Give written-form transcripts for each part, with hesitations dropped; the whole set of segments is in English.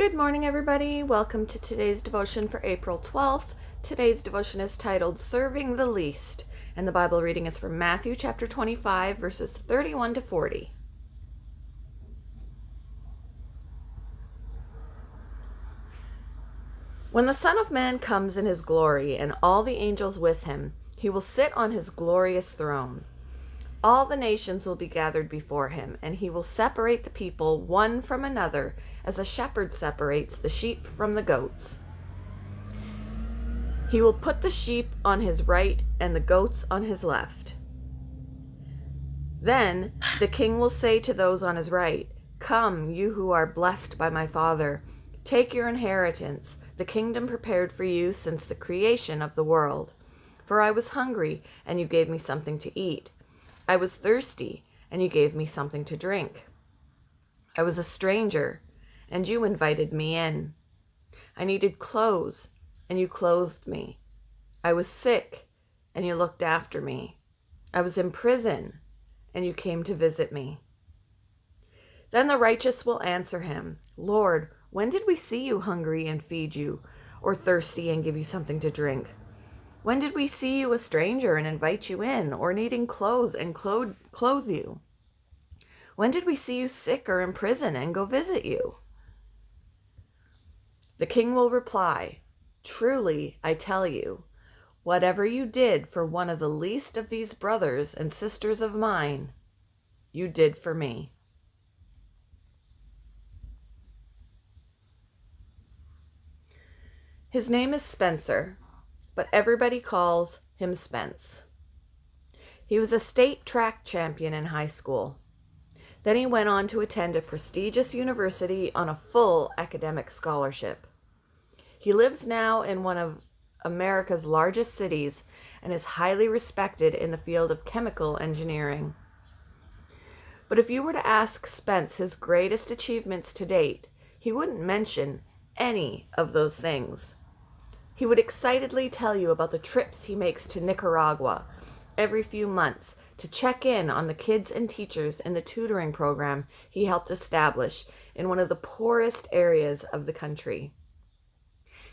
Good morning, everybody. Welcome to today's devotion for April 12th. Today's devotion is titled Serving the Least, and the Bible reading is from Matthew chapter 25, verses 31 to 40. When the Son of Man comes in his glory and all the angels with him, he will sit on his glorious throne. All the nations will be gathered before him, and he will separate the people one from another, as a shepherd separates the sheep from the goats. He will put the sheep on his right and the goats on his left. Then the king will say to those on his right, "Come, you who are blessed by my Father, take your inheritance, the kingdom prepared for you since the creation of the world. For I was hungry, and you gave me something to eat. I was thirsty, and you gave me something to drink. I was a stranger, and you invited me in. I needed clothes, and you clothed me. I was sick, and you looked after me. I was in prison, and you came to visit me." Then the righteous will answer him, "Lord, when did we see you hungry and feed you, or thirsty and give you something to drink? When did we see you a stranger and invite you in, or needing clothes and clothe you? When did we see you sick or in prison and go visit you?" The king will reply, "Truly, I tell you, whatever you did for one of the least of these brothers and sisters of mine, you did for me." His name is Spencer, but everybody calls him Spence. He was a state track champion in high school. Then he went on to attend a prestigious university on a full academic scholarship. He lives now in one of America's largest cities and is highly respected in the field of chemical engineering. But if you were to ask Spence his greatest achievements to date, he wouldn't mention any of those things. He would excitedly tell you about the trips he makes to Nicaragua every few months to check in on the kids and teachers in the tutoring program he helped establish in one of the poorest areas of the country.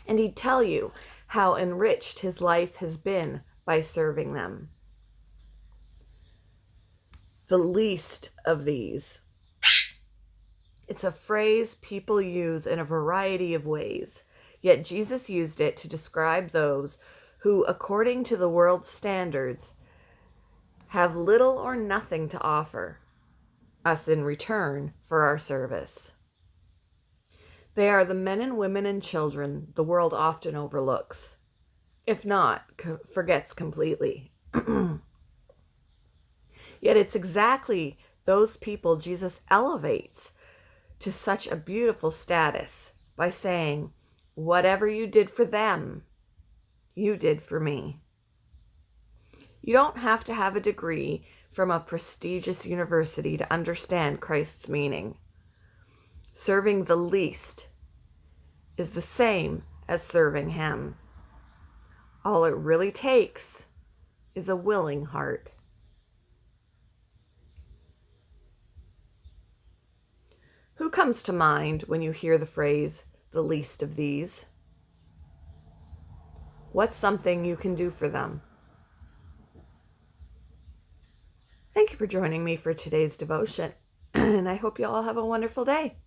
And he'd tell you how enriched his life has been by serving them. The least of these. It's a phrase people use in a variety of ways, yet Jesus used it to describe those who, according to the world's standards, have little or nothing to offer us in return for our service. They are the men and women and children the world often overlooks, if not forgets completely. Yet it's exactly those people Jesus elevates to such a beautiful status by saying, "Whatever you did for them, you did for me." You don't have to have a degree from a prestigious university to understand Christ's meaning. Serving the least is the same as serving him. All it really takes is a willing heart. Who comes to mind when you hear the phrase, "the least of these"? What's something you can do for them? Thank you for joining me for today's devotion, and I hope you all have a wonderful day.